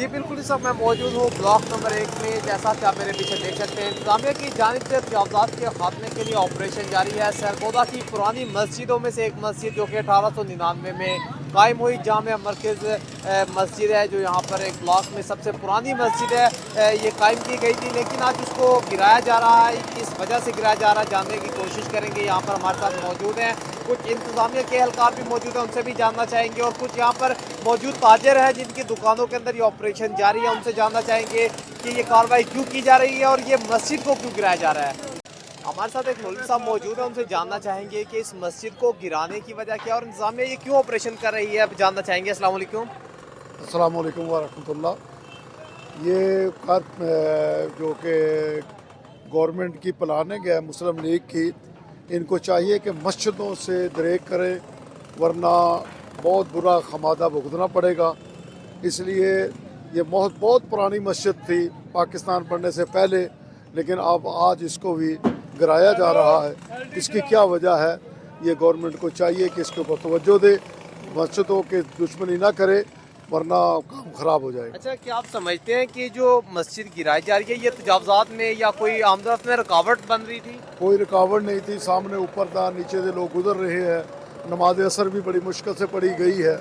जी बिल्कुल, इस वक्त मैं मौजूद हूँ ब्लॉक नंबर 1 में। जैसा कि आप मेरे पीछे देख सकते हैं, इंतजामिया की जानिब से तजावुज़ात के खात्मे के लिए ऑपरेशन जारी है। सरगोदा की पुरानी मस्जिदों में से एक मस्जिद जो कि 1899 में कायम हुई जामिया मरकज़ मस्जिद है, जो यहाँ पर एक ब्लॉक में सबसे पुरानी मस्जिद है, ये कायम की गई थी, लेकिन आज उसको गिराया जा रहा है। किस वजह से गिराया जा रहा है, जानने की कोशिश करेंगे। यहाँ पर हमारे साथ मौजूद हैं कुछ इंतजामिया के एहलकार भी मौजूद हैं, उनसे भी जानना चाहेंगे। और कुछ यहाँ पर मौजूद ताजर हैं जिनकी दुकानों के अंदर ये ऑपरेशन जारी है, उनसे जानना चाहेंगे कि ये कार्रवाई क्यों की जा रही है और ये मस्जिद को क्यों गिराया जा रहा है। हमारे साथ एक मौलवी साहब मौजूद है, उनसे जानना चाहेंगे कि इस मस्जिद को गिराने की वजह क्या और इंतजामिया ये क्यों ऑपरेशन कर रही है, अब जानना चाहेंगे। अस्सलाम वालेकुम। अस्सलाम वालेकुम व रहमतुल्लाह। ये जो कि गवर्नमेंट की प्लानिंग है मुस्लिम लीग की, इनको चाहिए कि मस्जिदों से दरेक करें, वरना बहुत बुरा खमादा भुगतना पड़ेगा। इसलिए ये बहुत पुरानी मस्जिद थी पाकिस्तान बनने से पहले, लेकिन अब आज इसको भी गिराया जा रहा है। इसकी क्या वजह है, ये गवर्नमेंट को चाहिए कि इसके ऊपर तवज्जो दे, मस्जिदों के दुश्मनी ना करे, वरना काम खराब हो जाएगा। अच्छा, क्या आप समझते हैं कि जो मस्जिद गिराई जा रही है ये तजावुज़ात में या कोई आमदरफ्त में रुकावट बन रही थी? कोई रुकावट नहीं थी, सामने ऊपर था, नीचे से लोग गुजर रहे हैं, नमाज असर भी बड़ी मुश्किल से पढ़ी गई है,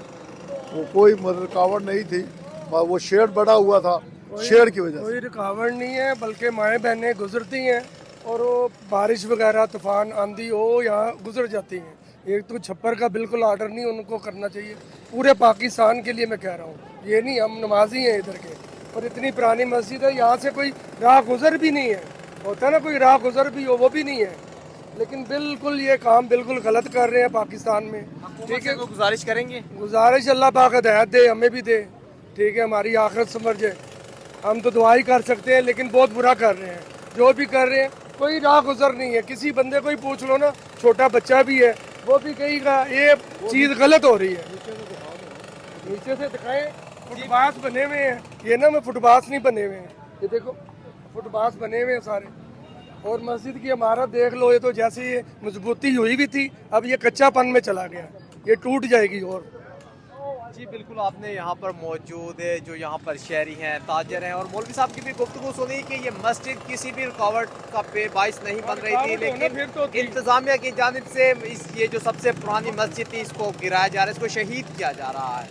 वो कोई रुकावट नहीं थी। वो शेड बड़ा हुआ था, शेड की वजह से कोई रुकावट नहीं है, बल्कि माएँ बहनें गुजरती हैं और वो बारिश वगैरह तूफान आंधी हो यहाँ गुजर जाती हैं। एक तो छप्पर का बिल्कुल आर्डर नहीं उनको करना चाहिए, पूरे पाकिस्तान के लिए मैं कह रहा हूँ। ये नहीं, हम नमाजी हैं इधर के, और इतनी पुरानी मस्जिद है, यहाँ से कोई राह गुजर भी नहीं है। होता है ना, कोई राह गुजर भी हो, वो भी नहीं है। लेकिन बिल्कुल ये काम बिल्कुल गलत कर रहे हैं पाकिस्तान में। ठीक है, गुजारिश करेंगे। गुजारिश अल्लाह पाक हिदायत दे, हमें भी दे, ठीक है, हमारी आखिरत संवर जाए। हम तो दुआ ही कर सकते हैं, लेकिन बहुत बुरा कर रहे हैं जो भी कर रहे हैं। कोई राह गुजर नहीं है, किसी बंदे को ही पूछ लो ना, छोटा बच्चा भी है, वो भी कहेगा ये चीज़ गलत हो रही है। नीचे से दिखाएं, फुटपाथ बने हुए हैं, ये ना में फुटपाथ नहीं बने हुए हैं, ये देखो फुटपाथ बने हुए हैं सारे। और मस्जिद की इमारत देख लो, ये तो जैसे ये मजबूती हुई भी थी, अब ये कच्चापन में चला गया, ये टूट जाएगी। और जी बिल्कुल, आपने यहाँ पर मौजूद है जो यहाँ पर शहरी हैं, ताजर हैं, और मौलवी साहब की भी गुफ्तगू सुनी कि ये मस्जिद किसी भी रुकावट का बाइस नहीं बन रही थी, लेकिन इंतजामिया की जानिब से ये जो सबसे पुरानी मस्जिद थी इसको गिराया जा रहा है, इसको शहीद किया जा रहा है।